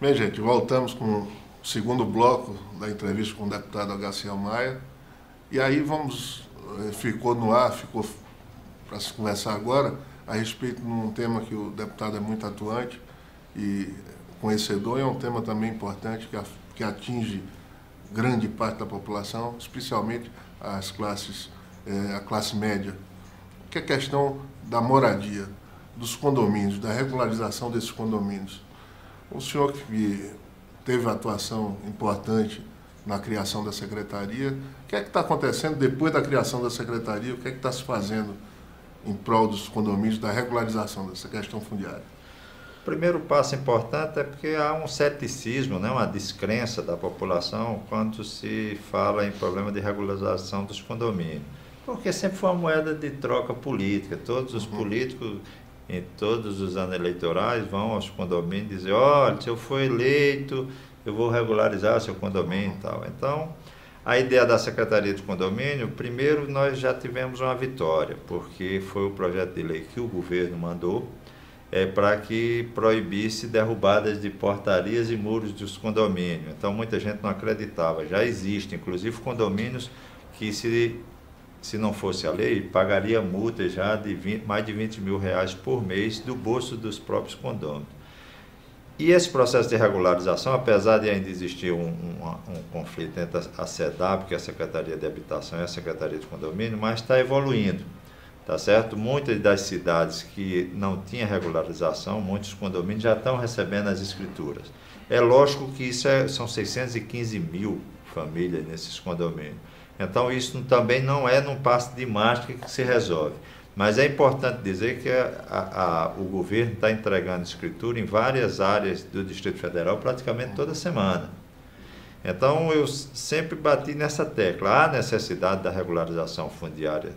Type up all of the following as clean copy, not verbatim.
Bem, gente, voltamos com o segundo bloco da entrevista com o deputado Agaciel Maia. E aí ficou no ar, ficou para se conversar agora, a respeito de um tema que o deputado é muito atuante e conhecedor, e é um tema também importante que atinge grande parte da população, especialmente a classe média, que é a questão da moradia, dos condomínios, da regularização desses condomínios. O senhor que teve atuação importante na criação da secretaria, o que é que está acontecendo depois da criação da secretaria, o que é que está se fazendo em prol dos condomínios, da regularização dessa questão fundiária? O primeiro passo importante é porque há um ceticismo, né, uma descrença da população quando se fala em problema de regularização dos condomínios. Porque sempre foi uma moeda de troca política. Todos os políticos, em todos os anos eleitorais, vão aos condomínios dizer: olha, se eu for eleito, eu vou regularizar seu condomínio e tal. Então, a ideia da Secretaria de Condomínio, primeiro nós já tivemos uma vitória, porque foi o projeto de lei que o governo mandou para que proibisse derrubadas de portarias e muros dos condomínios. Então, muita gente não acreditava. Já existe, inclusive, condomínios que, se não fosse a lei, pagaria multa já de mais de 20 mil reais por mês do bolso dos próprios condôminos. E esse processo de regularização, apesar de ainda existir um conflito entre a SEDAP, que é a Secretaria de Habitação, e a Secretaria de Condomínio, mas está evoluindo, tá certo? Muitas das cidades que não tinham regularização, muitos condomínios já estão recebendo as escrituras. É lógico que são 615 mil famílias nesses condomínios. Então, isso também não é num passe de mágica que se resolve. Mas é importante dizer que o governo está entregando escritura em várias áreas do Distrito Federal praticamente toda semana. Então, eu sempre bati nessa tecla. Há necessidade da regularização fundiária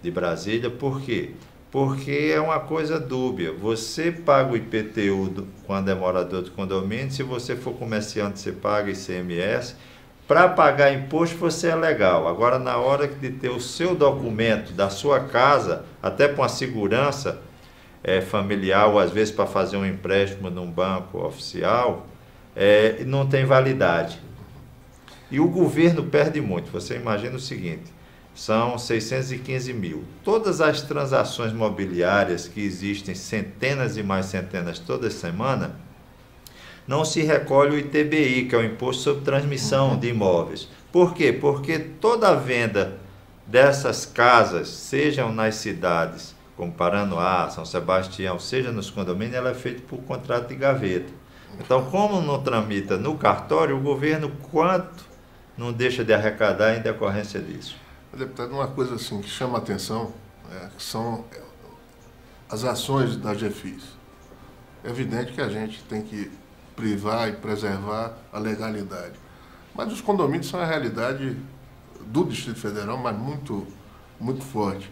de Brasília. Por quê? Porque é uma coisa dúbia. Você paga o IPTU quando é morador de condomínio. Se você for comerciante, você paga ICMS. Para pagar imposto você é legal. Agora, na hora de ter o seu documento da sua casa, até para uma segurança familiar, ou às vezes para fazer um empréstimo num banco oficial, não tem validade. E o governo perde muito. Você imagina o seguinte: são 615 mil. Todas as transações mobiliárias que existem, centenas e mais centenas toda semana, não se recolhe o ITBI, que é o Imposto sobre Transmissão de Imóveis. Por quê? Porque toda a venda dessas casas, sejam nas cidades, como Paranoá, São Sebastião, seja nos condomínios, ela é feita por contrato de gaveta. Então, como não tramita no cartório, o governo, quanto não deixa de arrecadar em decorrência disso? Deputado, uma coisa assim que chama a atenção são as ações da GEFIS. É evidente que a gente tem que privar e preservar a legalidade. Mas os condomínios são a realidade do Distrito Federal, mas muito, muito forte.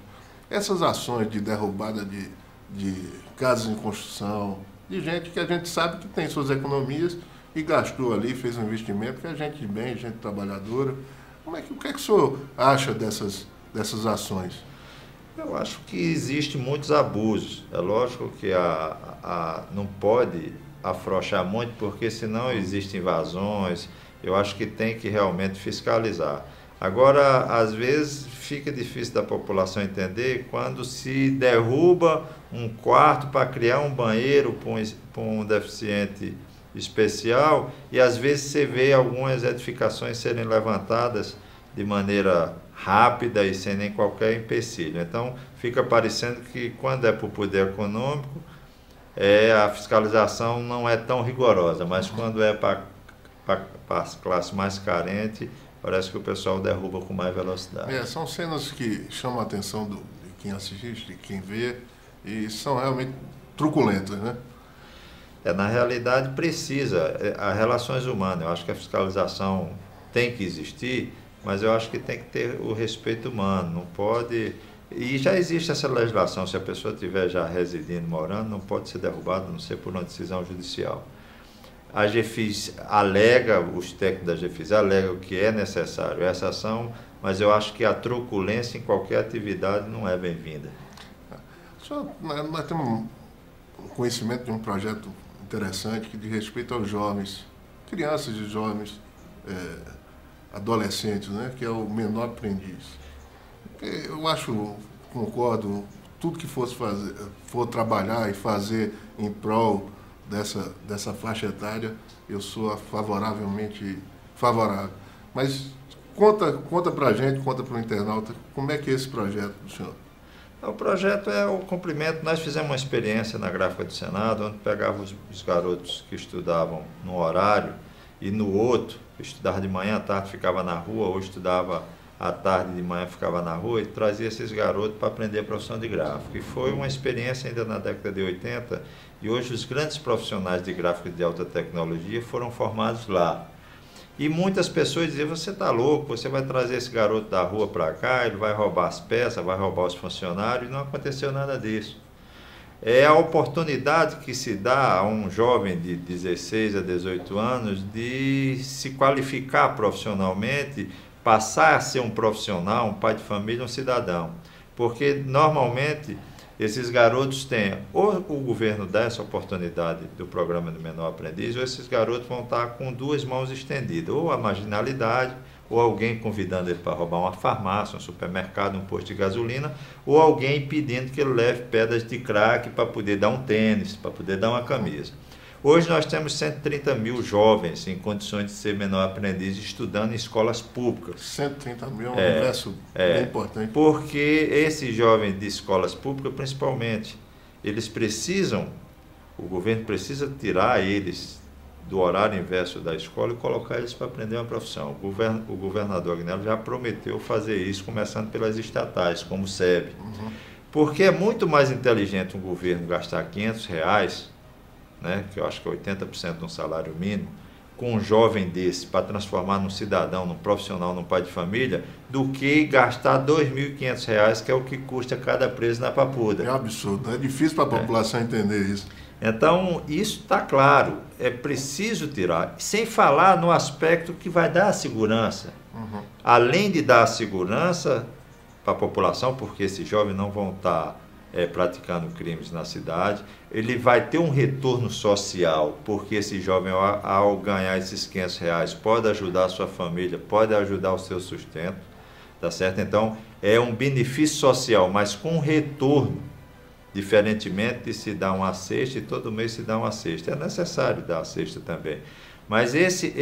Essas ações de derrubada de casas em construção, de gente que a gente sabe que tem suas economias e gastou ali, fez um investimento, que é gente de bem, gente trabalhadora. O que é que o senhor acha dessas ações? Eu acho que existe muitos abusos. É lógico que não pode afrouxar muito, porque senão existem invasões. Eu acho que tem que realmente fiscalizar. Agora, às vezes, fica difícil da população entender quando se derruba um quarto para criar um banheiro para um deficiente especial, e às vezes você vê algumas edificações serem levantadas de maneira rápida e sem nem qualquer empecilho. Então, fica parecendo que quando é para o poder econômico, a fiscalização não é tão rigorosa, mas quando é para as classes mais carentes, parece que o pessoal derruba com mais velocidade. São cenas que chamam a atenção de quem assiste, de quem vê, e são realmente truculentas, né? Na realidade, precisa. As relações humanas, eu acho que a fiscalização tem que existir, mas eu acho que tem que ter o respeito humano, não pode. E já existe essa legislação: se a pessoa estiver já residindo, morando, não pode ser derrubada, a não ser por uma decisão judicial. A GEFIS alega, os técnicos da GEFIS alegam que é necessário essa ação, mas eu acho que a truculência em qualquer atividade não é bem-vinda. Nós temos conhecimento de um projeto interessante que diz respeito aos jovens, crianças e jovens, adolescentes, né? Que é o menor aprendiz. Eu acho, concordo, tudo que for trabalhar e fazer em prol dessa faixa etária, eu sou favoravelmente favorável. Mas conta pra gente, conta para o internauta, como é que é esse projeto do senhor? O projeto é o cumprimento. Nós fizemos uma experiência na Gráfica do Senado, onde pegávamos os garotos que estudavam no horário e no outro, estudava de manhã, à tarde ficava na rua, ou estudava à tarde de manhã ficava na rua, e trazia esses garotos para aprender a profissão de gráfico. E foi uma experiência ainda na década de 80, e hoje os grandes profissionais de gráfico de alta tecnologia foram formados lá. E muitas pessoas diziam, você está louco, você vai trazer esse garoto da rua para cá, ele vai roubar as peças, vai roubar os funcionários, e não aconteceu nada disso. É a oportunidade que se dá a um jovem de 16 a 18 anos de se qualificar profissionalmente, passar a ser um profissional, um pai de família, um cidadão. Porque, normalmente, esses garotos têm, ou o governo dá essa oportunidade do programa do menor aprendiz, ou esses garotos vão estar com duas mãos estendidas, ou a marginalidade, ou alguém convidando ele para roubar uma farmácia, um supermercado, um posto de gasolina, ou alguém pedindo que ele leve pedras de crack para poder dar um tênis, para poder dar uma camisa. Hoje nós temos 130 mil jovens em condições de ser menor aprendiz estudando em escolas públicas. 130 mil é um universo bem importante. Porque esses jovens de escolas públicas, principalmente, eles precisam, o governo precisa tirar eles do horário inverso da escola e colocar eles para aprender uma profissão. O governador Agnello já prometeu fazer isso, começando pelas estatais, como o SEB. Porque é muito mais inteligente um governo gastar R$500, né, que eu acho que é 80% de um salário mínimo, com um jovem desse para transformar num cidadão, num profissional, num pai de família, do que gastar R$2.500, que é o que custa cada preso na Papuda. É um absurdo, é difícil para a população entender isso. Então, isso está claro, é preciso tirar, sem falar no aspecto que vai dar a segurança. Além de dar a segurança para a população, porque esses jovens não vão estar praticando crimes na cidade, ele vai ter um retorno social, porque esse jovem, ao ganhar esses R$500, pode ajudar a sua família, pode ajudar o seu sustento, tá certo? Então, é um benefício social, mas com retorno, diferentemente de se dar uma cesta e todo mês se dá uma cesta. É necessário dar a cesta também. Mas esse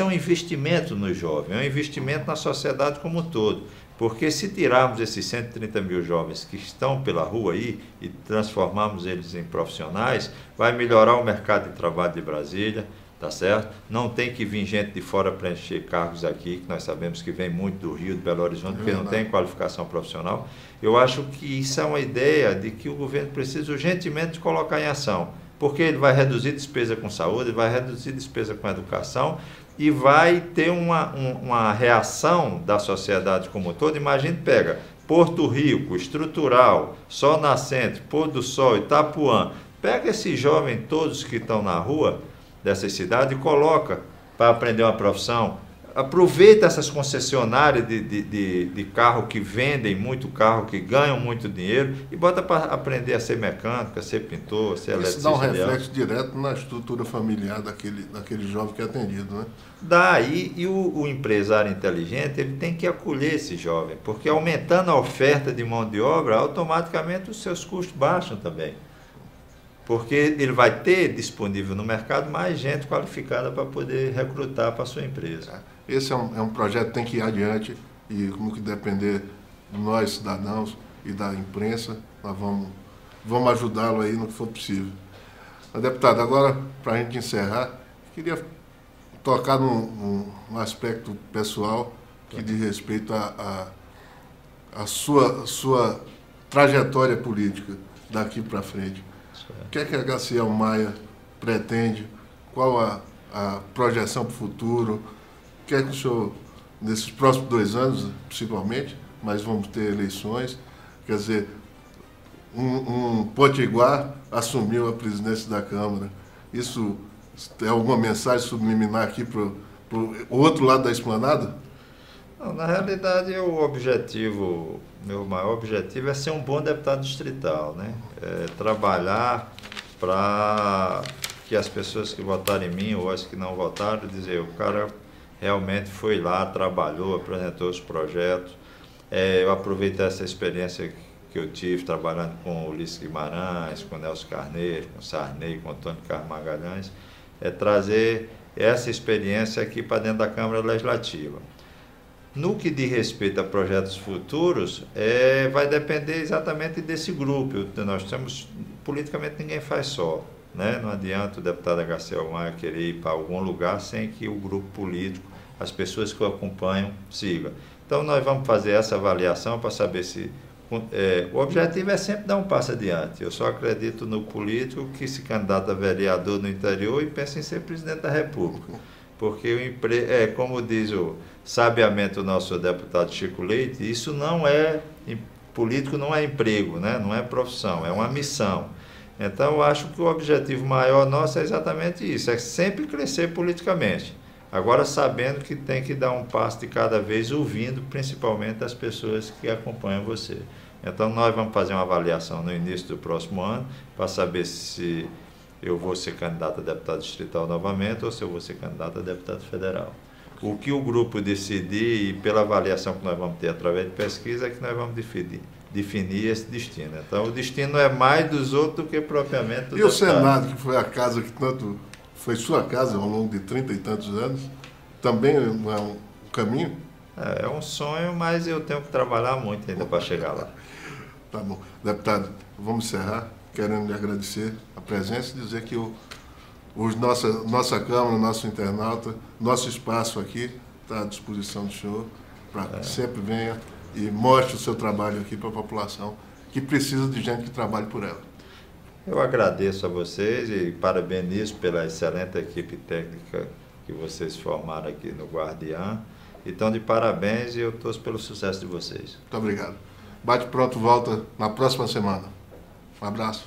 é um investimento no jovem, é um investimento na sociedade como um todo. Porque se tirarmos esses 130 mil jovens que estão pela rua aí e transformarmos eles em profissionais, vai melhorar o mercado de trabalho de Brasília, tá certo? Não tem que vir gente de fora para encher cargos aqui, que nós sabemos que vem muito do Rio, de Belo Horizonte, porque não tem qualificação profissional. Eu acho que isso é uma ideia de que o governo precisa urgentemente colocar em ação, porque ele vai reduzir despesa com saúde, vai reduzir despesa com educação e vai ter uma reação da sociedade como um todo. Imagine, pega Porto Rico, Estrutural, Sol Nascente, Pôr do Sol, Itapuã, pega esses jovens todos que estão na rua dessas cidades e coloca para aprender uma profissão. Aproveita essas concessionárias de carro que vendem muito carro, que ganham muito dinheiro, e bota para aprender a ser mecânico, a ser pintor, a ser eletricista. Isso dá um reflexo direto na estrutura familiar daquele jovem que é atendido, né? Daí, e o empresário inteligente, ele tem que acolher esse jovem, porque aumentando a oferta de mão de obra, automaticamente os seus custos baixam também. Porque ele vai ter disponível no mercado mais gente qualificada para poder recrutar para a sua empresa. Esse é um projeto que tem que ir adiante e, como que depender de nós, cidadãos e da imprensa, nós vamos ajudá-lo aí no que for possível. Deputado, agora, para a gente encerrar, queria tocar num aspecto pessoal que diz respeito à sua trajetória política daqui para frente. O que é que a Garcia Maia pretende? Qual a projeção para o futuro? O que é que o senhor, nesses próximos 2 anos, principalmente, mas vamos ter eleições, quer dizer, um potiguar assumiu a presidência da Câmara. Isso é alguma mensagem subliminar aqui para o outro lado da esplanada? Não, na realidade, meu maior objetivo é ser um bom deputado distrital, né? Trabalhar para que as pessoas que votaram em mim ou as que não votaram, dizer, o cara realmente foi lá, trabalhou, apresentou os projetos. Eu aproveito essa experiência que eu tive trabalhando com o Ulisses Guimarães, com o Nelson Carneiro, com o Sarney, com o Antônio Carlos Magalhães, trazer essa experiência aqui para dentro da Câmara Legislativa. No que diz respeito a projetos futuros, vai depender exatamente desse grupo. Nós temos, politicamente ninguém faz só, né? Não adianta o deputado Garcia Maia querer ir para algum lugar sem que o grupo político, as pessoas que o acompanham, sigam. Então nós vamos fazer essa avaliação para saber se... o objetivo é sempre dar um passo adiante. Eu só acredito no político que se candidata a vereador no interior e pensa em ser presidente da República. Porque, como diz sabiamente o nosso deputado Chico Leite, isso não é, político não é emprego, né? Não é profissão, é uma missão. Então, eu acho que o objetivo maior nosso é exatamente isso, é sempre crescer politicamente. Agora, sabendo que tem que dar um passo de cada vez, ouvindo principalmente as pessoas que acompanham você. Então, nós vamos fazer uma avaliação no início do próximo ano, para saber se eu vou ser candidato a deputado distrital novamente ou se eu vou ser candidato a deputado federal. O que o grupo decidir e pela avaliação que nós vamos ter através de pesquisa é que nós vamos definir esse destino. Então, o destino é mais dos outros do que propriamente do deputado. E o Senado, que foi a casa que tanto foi sua casa ao longo de 30 e tantos anos, também não é um caminho? É um sonho, mas eu tenho que trabalhar muito ainda para chegar lá. Tá bom. Deputado, vamos encerrar, querendo lhe agradecer a presença e dizer que nossa Câmara, nosso internauta, nosso espaço aqui está à disposição do senhor para que sempre venha e mostre o seu trabalho aqui para a população que precisa de gente que trabalhe por ela. Eu agradeço a vocês e parabenizo pela excelente equipe técnica que vocês formaram aqui no Guardiã. Então, de parabéns e eu torço pelo sucesso de vocês. Muito obrigado. Bate Pronto volta na próxima semana. Um abraço.